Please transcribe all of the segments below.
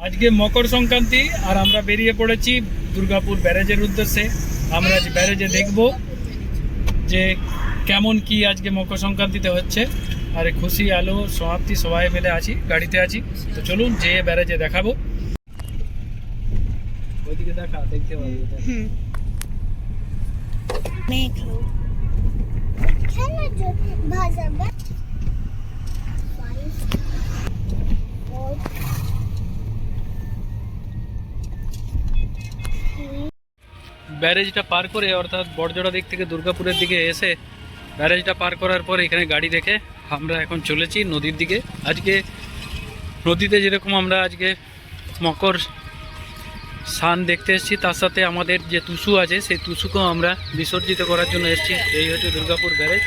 আজকে মকর সংক্রান্তি আর আমরা বেরিয়ে পড়েছি দুর্গাপুর ব্যারেজের উদ্দেশ্যে। আমরা আজ ব্যারেজে দেখব যে কেমন কি আজকে মকর সংক্রান্তিতে হচ্ছে। আর খুশি আলো সমাপ্তি সবাই মিলে আছি, গাড়িতে আছি। তো চলুন যে ব্যারেজে দেখাবো। ওইদিকে দেখা, দেখতে পাবো। ব্যারেজটা পার করে অর্থাৎ বড়জোড়া দিক থেকে দুর্গাপুরের দিকে এসে ব্যারেজটা পার করার পর এখানে গাড়ি রেখে আমরা এখন চলেছি নদীর দিকে। আজকে নদীতে যেরকম আমরা আজকে মকর স্নান দেখতে এসেছি, তার সাথে আমাদের যে টুসু আছে সেই টুসুকেও আমরা বিসর্জিত করার জন্য এসেছি। এই হচ্ছে দুর্গাপুর ব্যারেজ।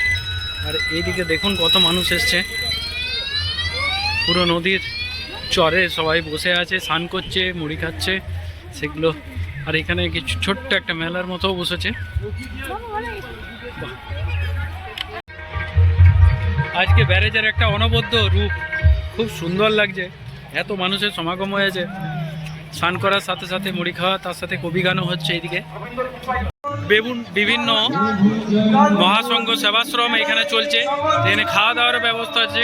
আর এইদিকে দেখুন কত মানুষ এসছে, পুরো নদীর চরে সবাই বসে আছে, স্নান করছে, মুড়ি খাচ্ছে সেগুলো। আর এখানে কিছু ছোট্ট একটা মেলার মতো বসেছে। আজকে ব্যারেজের একটা অনবদ্য রূপ, খুব সুন্দর লাগছে। এত মানুষের সমাগম হয়েছে, স্নান করার সাথে সাথে মুড়ি খাওয়া, তার সাথে কবি গানও হচ্ছে। এইদিকে বিভিন্ন মহাসংঘ সেবাশ্রম এখানে চলছে, এখানে খাওয়া দাওয়ার ব্যবস্থা আছে,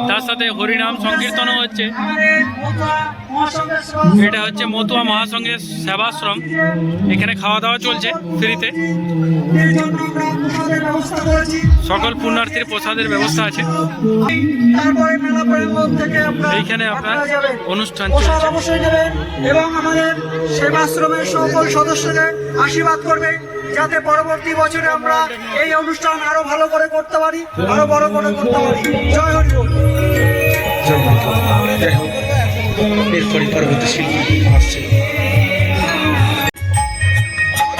তার সাথে হরিনাম সংকীর্তনও হচ্ছে। এটা হচ্ছে মতুয়া মহাসংঘের সেবাশ্রম, এখানে খাওয়া দাওয়া চলছে ফ্রিতে। সকল পুণ্যার্থীর প্রসাদের ব্যবস্থা আছে। এইখানে আপনার অনুষ্ঠান চলছে এবং আমাদের সেবাশ্রমের সকল সদস্যদের আশীর্বাদ করবে, যাতে পরবর্তী বছরে আমরা এই অনুষ্ঠান আরো ভালো করে করতে পারি, আরো বড় করে করতে পারি। জয় হরি বল।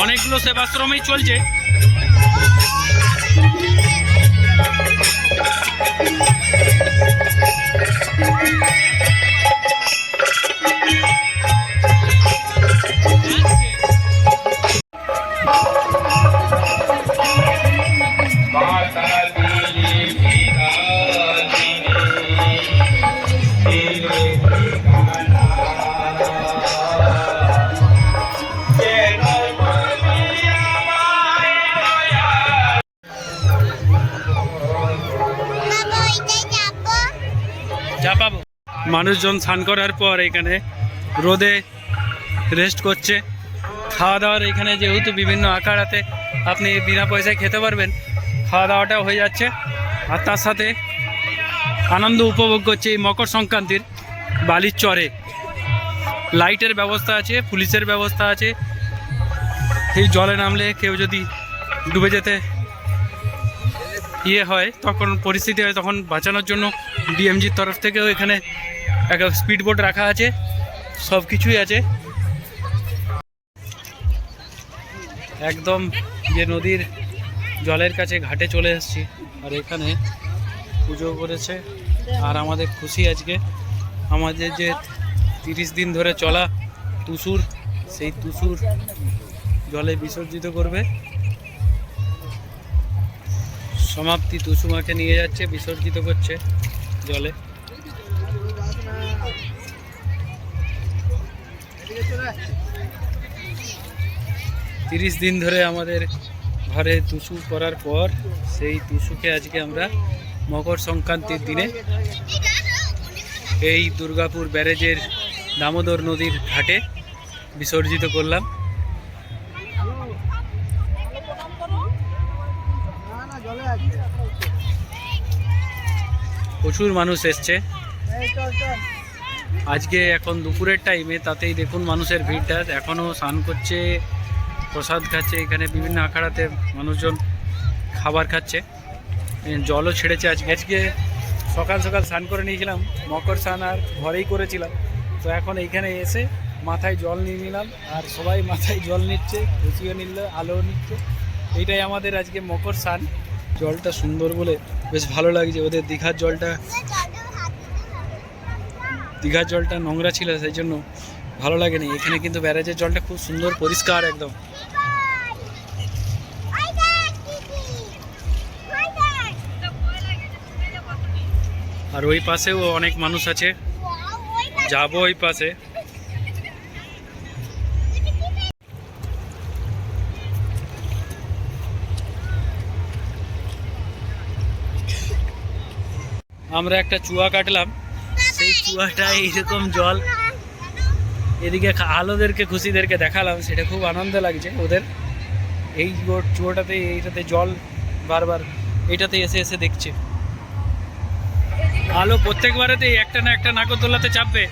অনেকগুলো সেবাশ্রমেই চলছে। মানুষজন স্নান করার পর এখানে রোদে রেস্ট করছে। খাওয়া দাওয়ার এখানে যেহেতু বিভিন্ন আখাড়াতে আপনি বিনা পয়সায় খেতে পারবেন, খাওয়া দাওয়াটাও হয়ে যাচ্ছে। আর তার সাথে আনন্দ উপভোগ করছে এই মকর সংক্রান্তির বালির চরে। লাইটের ব্যবস্থা আছে, পুলিশের ব্যবস্থা আছে। এই জলে নামলে কেউ যদি ডুবে যেতে হয়, তখন পরিস্থিতি হয়, তখন বাঁচানোর জন্য ডিএমজির তরফ থেকেও এখানে একটা স্পিড বোট রাখা আছে, সব কিছুই আছে। একদম যে নদীর জলের কাছে ঘাটে চলে এসেছি। আর এখানে পুজো করেছে। আর আমাদের খুশি আজকে আমাদের যে 30 দিন ধরে চলা টুসুর, সেই টুসুর জলে বিসর্জিত করবে। সমাপ্তি, টুসু মাকে নিয়ে যাচ্ছে, বিসর্জিত করছে জলে। তিরিশ দিন ধরে আমাদের ঘরে টুসু করার পর সেই টুসুকে আজকে আমরা মকর সংক্রান্তির দিনে এই দুর্গাপুর ব্যারেজের দামোদর নদীর ঘাটে বিসর্জিত করলাম। প্রচুর মানুষ এসছে আজকে। এখন দুপুরের টাইমে, তাতেই দেখুন মানুষের ভিড়টা। এখনও স্নান করছে, প্রসাদ খাচ্ছে। এখানে বিভিন্ন আখাড়াতে মানুষজন খাবার খাচ্ছে, জলও ছেড়েছে আজকে। আজকে সকাল সকাল স্নান করে নিয়েছিলাম, মকর স্নান আর ঘরেই করেছিলাম। তো এখন এইখানে এসে মাথায় জল নিয়ে নিলাম, আর সবাই মাথায় জল নিচ্ছে, খুশিও নিল, আলো নিচ্ছে। এইটাই আমাদের আজকে মকর স্নান। জলটা সুন্দর বলে বেশ ভালো লাগছে। ওদের দীঘার জলটা নোংরা ছিল, সেই জন্য ভালো লাগেনি। এখানে কিন্তু ব্যারেজের জলটা খুব সুন্দর, পরিষ্কার একদম। আর ওই পাশেও অনেক মানুষ আছে, যাবো ওই পাশে। আমরা একটা চুয়া কাটলাম, সেই চুয়াটা এইরকম জল, এদিকে আলোদেরকে খুশিদেরকে দেখালাম, সেটা খুব আনন্দ লাগছে ওদের। এই চুয়াটাতে এইটাতে জল বারবার এইটাতে এসে এসে দেখছে। আলো প্রত্যেকবারেতে একটা না একটা নাগরদোলাতে চাপবে,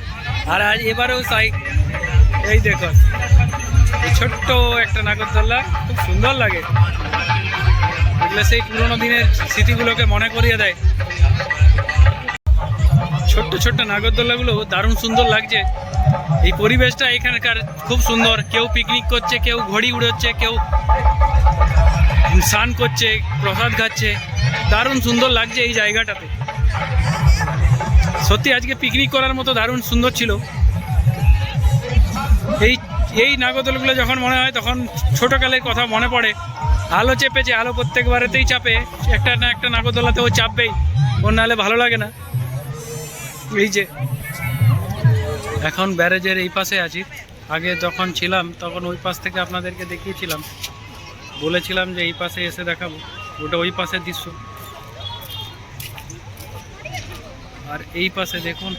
আর আজ এবারেও তাই। এই দেখো এই ছোট্ট একটা নাগরদোলা, খুব সুন্দর লাগে, এগুলো সেই পুরোনো দিনের স্মৃতিগুলোকে মনে করিয়ে দেয়। ছোট্ট ছোট্ট নাগরদোলাগুলো দারুণ সুন্দর লাগছে। এই পরিবেশটা এখানকার খুব সুন্দর। কেউ পিকনিক করছে, কেউ ঘড়ি উড়োচ্ছে, কেউ স্নান করছে, প্রসাদ খাচ্ছে, দারুণ সুন্দর লাগছে এই জায়গাটাতে। সত্যি আজকে পিকনিক করার মতো দারুণ সুন্দর ছিল। এই নাগরদোলগুলো যখন মনে হয় তখন ছোটোকালের কথা মনে পড়ে। আলো চেপেছে, আলো প্রত্যেকবারেতেই চাপে, একটা না একটা নাগরদোলাতেও চাপবেই, ওর নাহলে ভালো লাগে না। এই যে এখন ব্যারেজের এই পাশে আছি, আগে যখন ছিলাম তখন ওই পাশ থেকে আপনাদেরকে দেখিয়েছিলাম, বলেছিলাম যে এই পাশে এসে দেখাবো, ওটা ওই পাশের দৃশ্য। আর এই পাশে দেখুন,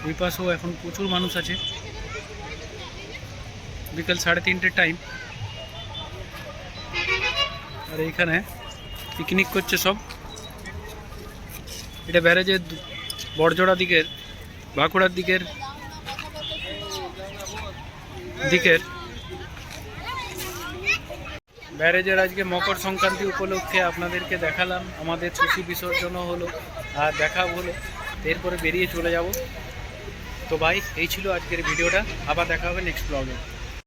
ওই পাশেও এখন প্রচুর মানুষ আছে। বিকেল 3:30 টাইম, আর এইখানে পিকনিক করছে সব। এটা ব্যারেজের বড়জোড়া দিকের, বাঁকুড়ার দিকের ব্যারেজের আজকে মকর সংক্রান্তি উপলক্ষে আপনাদেরকে দেখালাম। আমাদের তুলসী বিসর্জনও হলো আর দেখাও হলো, এরপরে বেরিয়ে চলে যাব। তো ভাই, এই ছিল আজকের ভিডিওটা, আবার দেখা হবে নেক্সট ব্লগে।